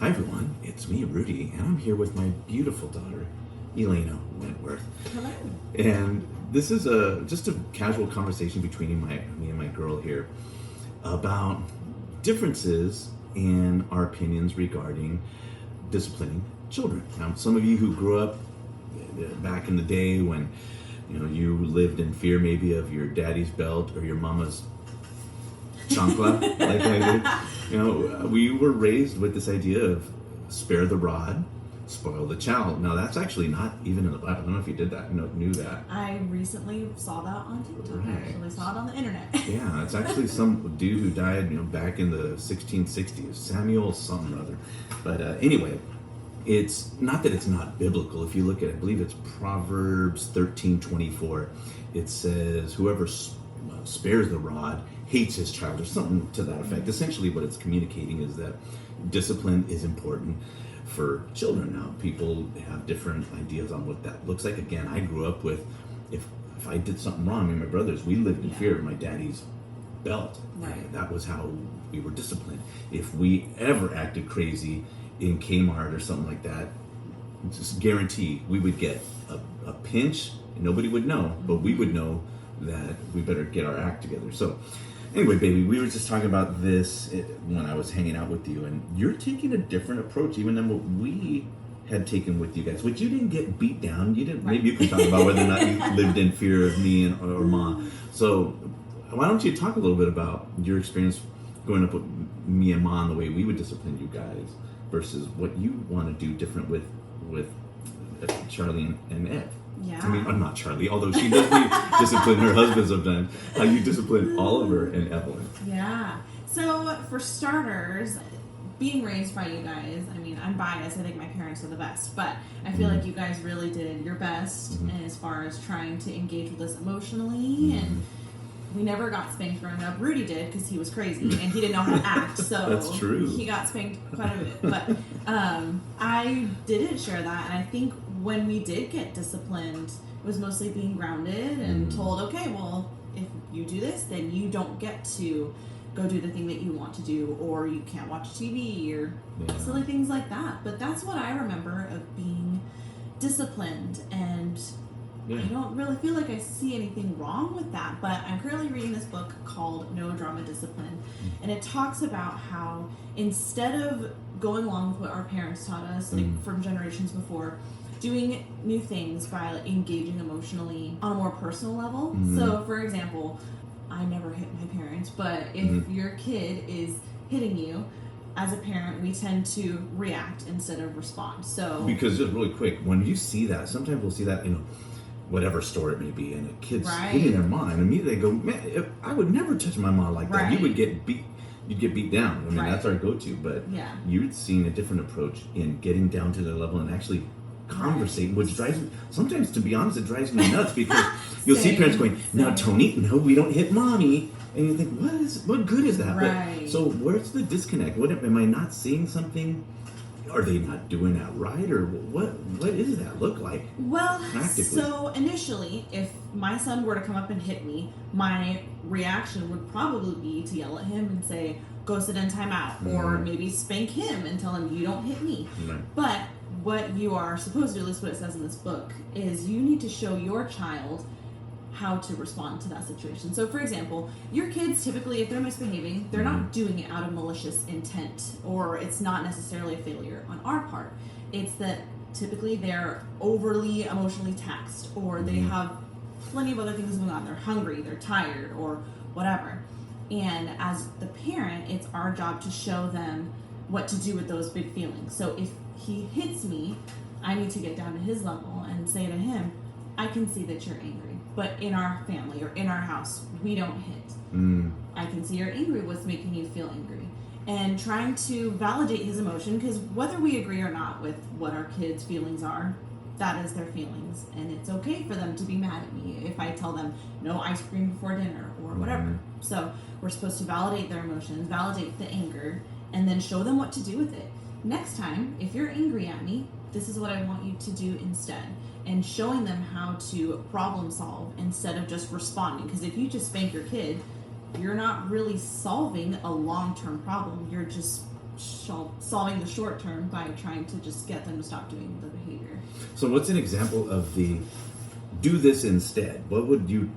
Hi everyone, it's me, Rudy, and I'm here with my beautiful daughter, Elaina Wentworth. Hello. And this is just a casual conversation between me and my girl here about differences in our opinions regarding disciplining children. Now, some of you who grew up back in the day when you lived in fear maybe of your daddy's belt or your mama's chancla, like I did. We were raised with this idea of spare the rod, spoil the child. Now that's actually not even in the Bible. I don't know if you did that, knew that. I recently saw that on TikTok. Right. I actually saw it on the internet. Yeah, it's actually some dude who died, back in the 1660s, Samuel something or other. But anyway, it's not that it's not biblical. If you look at it, I believe it's Proverbs 13:24. It says, "Whoever spares the rod hates his child," or something to that effect. Essentially what it's communicating is that discipline is important for children. Now, people have different ideas on what that looks like. Again, I grew up with, if I did something wrong, me and my brothers, we lived in fear of my daddy's belt. Right. That was how we were disciplined. If we ever acted crazy in Kmart or something like that, just guarantee we would get a pinch. Nobody would know, but we would know that we better get our act together. So anyway, baby, we were just talking about this when I was hanging out with you, and you're taking a different approach even than what we had taken with you guys, which you didn't get beat down. You didn't. Maybe you can talk about whether or not you lived in fear of me or Mom. So why don't you talk a little bit about your experience growing up with me and Mom, the way we would discipline you guys, versus what you want to do different with Charlie and Ed. Yeah. I mean, I'm not Charlie, although she does discipline her husband sometimes. How you discipline Oliver and Evelyn. Yeah. So, for starters, being raised by you guys, I mean, I'm biased. I think my parents are the best. But I feel like you guys really did your best as far as trying to engage with us emotionally. And we never got spanked growing up. Rudy did because he was crazy and he didn't know how to act. So That's true. He got spanked quite a bit. But I didn't share that. And I think when we did get disciplined, it was mostly being grounded and told, okay, well, if you do this, then you don't get to go do the thing that you want to do, or you can't watch TV or silly things like that. But that's what I remember of being disciplined, and I don't really feel like I see anything wrong with that. But I'm currently reading this book called No Drama Discipline, and it talks about how instead of going along with what our parents taught us, like from generations before, doing new things by engaging emotionally on a more personal level. So, for example, I never hit my parents, but if your kid is hitting you, as a parent, we tend to react instead of respond. So, because just really quick, when you see that, sometimes we'll see that in whatever store it may be, and a kid's hitting their mom, and immediately they go, "Man, I would never touch my mom like that." You would get beat. You'd get beat down. I mean, that's our go-to. But you're seeing a different approach in getting down to their level and actually conversating, which drives me, sometimes, to be honest, it drives me nuts, because you'll see parents going, "Now, Tony, no, we don't hit mommy," and you think, what good is that? But, so where's the disconnect? Am I not seeing something? Are they not doing that right, or what does that look like? Well, practically? So initially, if my son were to come up and hit me, my reaction would probably be to yell at him and say, "Go sit in timeout," or maybe spank him and tell him, "You don't hit me." But what you are supposed to do, at least what it says in this book, is you need to show your child how to respond to that situation. So, for example, your kids typically, if they're misbehaving, they're not doing it out of malicious intent, or it's not necessarily a failure on our part. It's that typically they're overly emotionally taxed, or they have plenty of other things going on. They're hungry, they're tired, or whatever. And as the parent, it's our job to show them what to do with those big feelings. So if he hits me, I need to get down to his level and say to him, "I can see that you're angry, but in our family or in our house, we don't hit. I can see you're angry. What's making you feel angry?" And trying to validate his emotion, because whether we agree or not with what our kids' feelings are, that is their feelings, and it's okay for them to be mad at me if I tell them no ice cream before dinner or whatever. So we're supposed to validate their emotions, validate the anger, and then show them what to do with it. Next time, if you're angry at me, this is what I want you to do instead. And showing them how to problem solve instead of just responding. Because if you just spank your kid, you're not really solving a long-term problem. You're just solving the short term by trying to just get them to stop doing the behavior. So what's an example of the do this instead? What would you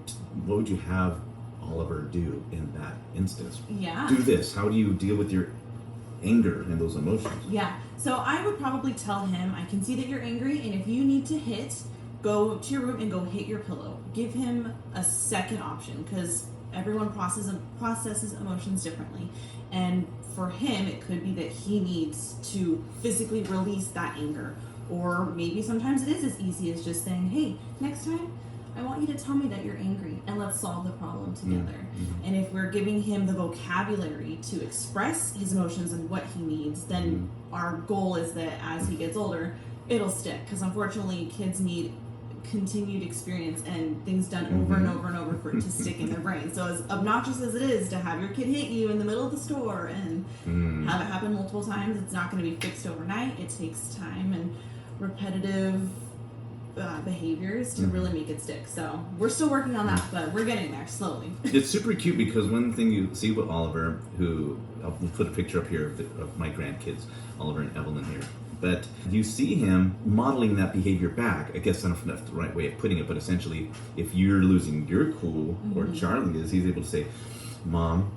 have Oliver do in that instance? Yeah. Do this. How do you deal with your anger and those emotions? Yeah. So I would probably tell him, I can see that you're angry, and if you need to hit, go to your room and go hit your pillow. Give him a second option, because everyone processes emotions differently. And for him, it could be that he needs to physically release that anger. Or maybe sometimes it is as easy as just saying, hey, next time, I want you to tell me that you're angry and let's solve the problem together. Mm-hmm. And if we're giving him the vocabulary to express his emotions and what he needs, then our goal is that as he gets older, it'll stick. Because unfortunately, kids need continued experience and things done over and over and over for it to stick in their brain. So as obnoxious as it is to have your kid hit you in the middle of the store and have it happen multiple times, it's not going to be fixed overnight. It takes time and repetitive behaviers to really make it stick. So we're still working on that, but we're getting there slowly. It's super cute because one thing you see with Oliver, who I'll put a picture up here of my grandkids, Oliver and Evelyn here. But you see him modeling that behavior back. I guess I don't know if that's the right way of putting it, but essentially, if you're losing your cool, or Charlie is, he's able to say, Mom,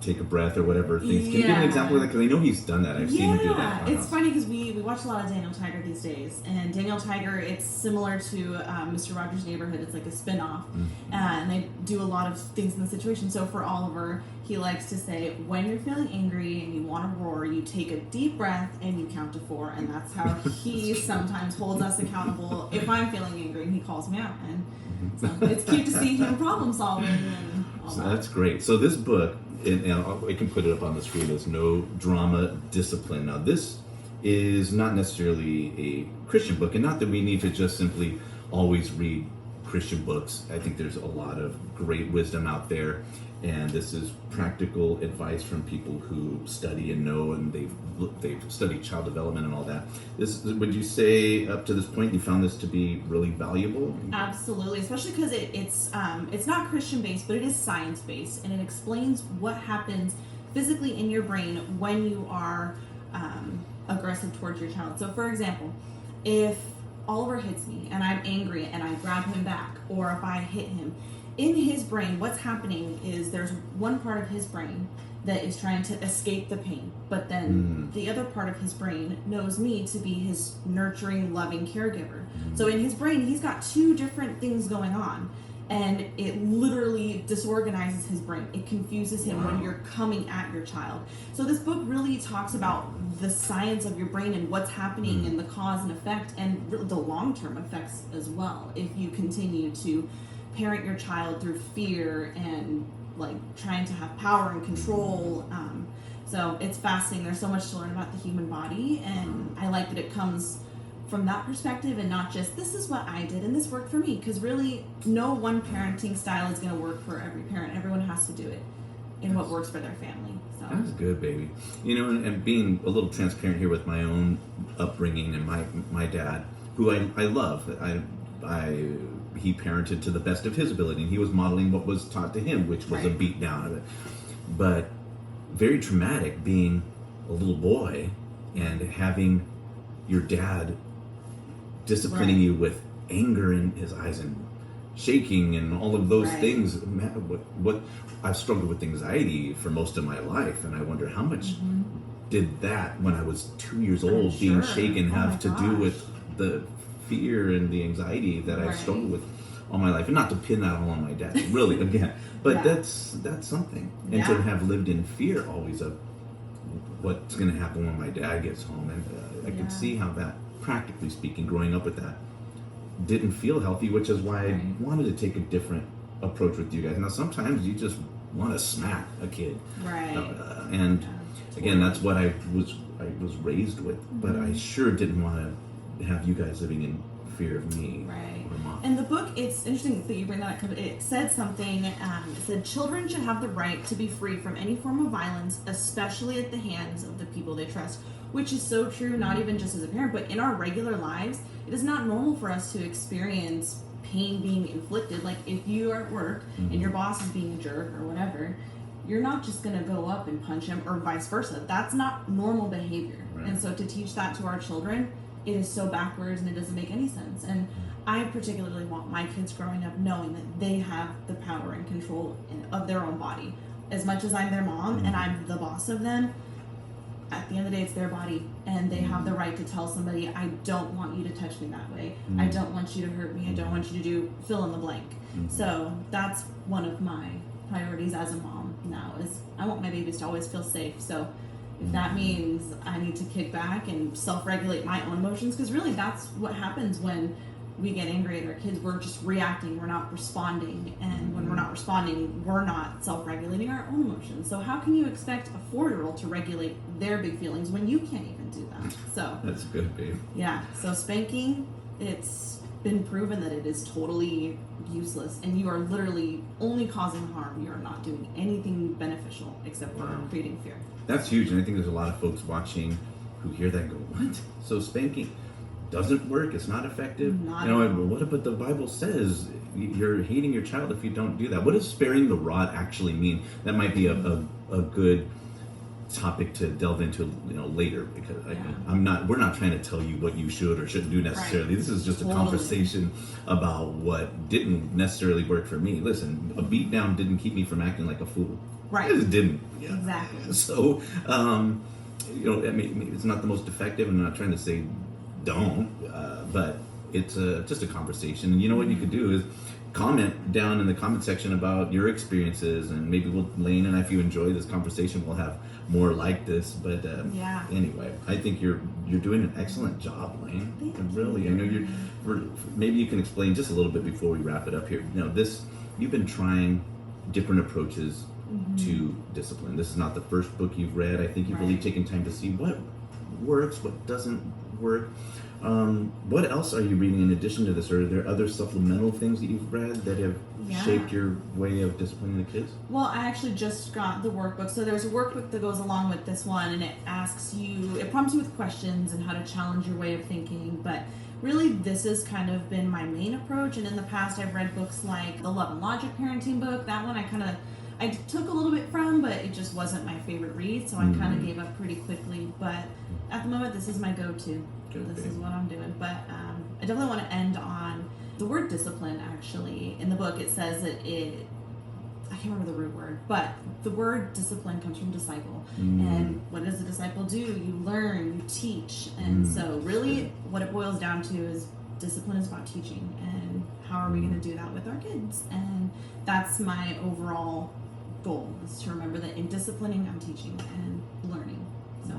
take a breath or whatever things. Can you give an example of that? Because I know he's done that. I've seen him do that. It's funny because we watch a lot of Daniel Tiger these days. And Daniel Tiger, it's similar to Mr. Rogers' Neighborhood. It's like a spin-off. And they do a lot of things in the situation. So for Oliver, he likes to say, when you're feeling angry and you want to roar, you take a deep breath and you count to 4. And that's how he sometimes holds us accountable if I'm feeling angry and he calls me out. And so it's cute to see him problem solving and all that. That's great. So this book, and I can put it up on the screen, is No Drama Discipline. Now this is not necessarily a Christian book, and not that we need to just simply always read Christian books. I think there's a lot of great wisdom out there, and this is practical advice from people who study and know, and they've studied child development and all that. Would you say up to this point you found this to be really valuable? Absolutely, especially because it's not Christian based, but it is science based, and it explains what happens physically in your brain when you are aggressive towards your child. So, for example, if Oliver hits me and I'm angry and I grab him back, or if I hit him, in his brain, what's happening is there's one part of his brain that is trying to escape the pain, but then the other part of his brain knows me to be his nurturing, loving caregiver. So in his brain, he's got 2 different things going on, and it literally disorganizes his brain. It confuses him when you're coming at your child. So this book really talks about the science of your brain and what's happening and the cause and effect, and the long-term effects as well if you continue to parent your child through fear and like trying to have power and control. So it's fascinating. There's so much to learn about the human body, and I like that it comes from that perspective and not just this is what I did and this worked for me, because really no one parenting style is going to work for every parent. Everyone has to do it in what works for their family. So that's good, baby. And being a little transparent here with my own upbringing and my dad, who I love. He parented to the best of his ability, and he was modeling what was taught to him, which was a beat down of it. But very traumatic being a little boy and having your dad disciplining you with anger in his eyes and shaking and all of those things. What I've struggled with anxiety for most of my life, and I wonder how much did that when I was 2 years old being shaken have to do with the fear and the anxiety that I've struggled with all my life. And not to pin that all on my dad, really, again, but that's something. And to have lived in fear always of what's going to happen when my dad gets home, and I can see how that, practically speaking, growing up with that didn't feel healthy, which is why I wanted to take a different approach with you guys. Now sometimes you just want to smack a kid, and again, that's what I was raised with, but I sure didn't want to have you guys living in fear of me. Or mom. And the book, it's interesting that you bring that up, because it said something, it said, children should have the right to be free from any form of violence, especially at the hands of the people they trust, which is so true, not even just as a parent, but in our regular lives. It is not normal for us to experience pain being inflicted. Like if you are at work and your boss is being a jerk or whatever, you're not just going to go up and punch him or vice versa. That's not normal behavior. Right. And so to teach that to our children, it is so backwards and it doesn't make any sense. And I particularly want my kids growing up knowing that they have the power and control of their own body. As much as I'm their mom and I'm the boss of them, at the end of the day, it's their body, and they have the right to tell somebody, I don't want you to touch me that way. I don't want you to hurt me. I don't want you to do fill in the blank. So that's one of my priorities as a mom now, is I want my babies to always feel safe. So if that means I need to kick back and self-regulate my own emotions, because really that's what happens when we get angry at our kids. We're just reacting, we're not responding, and when we're not responding, we're not self-regulating our own emotions. So how can you expect a 4-year-old to regulate their big feelings when you can't even do that? So That's good, babe. yeah, so spanking, it's been proven that it is totally useless, and you are literally only causing harm. You're not doing anything beneficial except for creating fear. That's huge, and I think there's a lot of folks watching who hear that and go, what? So spanking doesn't work, it's not effective? Not you know, at all. what but the Bible says you're hating your child if you don't do that. What does sparing the rod actually mean? That might be a good topic to delve into, later, because we're not trying to tell you what you should or shouldn't do necessarily. Right. This is just a Totally. conversation about what didn't necessarily work for me. Listen, a beat down didn't keep me from acting like a fool. Right. It just didn't. Yeah. Exactly. So, I mean, it's not the most effective. I'm not trying to say don't, but it's just a conversation. And you know what you could do is comment down in the comment section about your experiences, and maybe Lane and I, if you enjoy this conversation, we'll have more like this. But anyway, I think you're doing an excellent job, Lane. Thank And really, I know maybe you can explain just a little bit before we wrap it up here. You've been trying different approaches to discipline. This is not the first book you've read. I think you've really taken time to see what works, what doesn't work. What else are you reading in addition to this? Or are there other supplemental things that you've read that have shaped your way of disciplining the kids? Well, I actually just got the workbook. So there's a workbook that goes along with this one, and it prompts you with questions and how to challenge your way of thinking. But really, this has kind of been my main approach. And in the past, I've read books like the Love and Logic parenting book. That one I took a little bit from, but it just wasn't my favorite read, so I kind of gave up pretty quickly. But at the moment, this is my go-to. This is what I'm doing. But I definitely want to end on the word discipline. Actually, in the book, it says that I can't remember the root word, but the word discipline comes from disciple. And what does a disciple do? You learn, you teach. And so really what it boils down to is discipline is about teaching, and how are we going to do that with our kids? And that's my overall goal, is to remember that in disciplining, I'm teaching and learning. So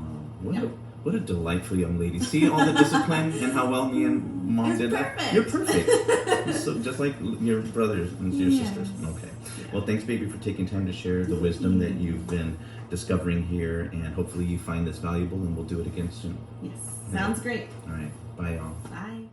What a delightful young lady. See all the discipline and how well me and Mom It's did perfect. that? You're perfect. So just like your brothers and your Yes. sisters. Okay. Yeah. Well, thanks, baby, for taking time to share the wisdom that you've been discovering here. And hopefully you find this valuable, and we'll do it again soon. Yes, sounds great. All right. Bye, y'all. Bye.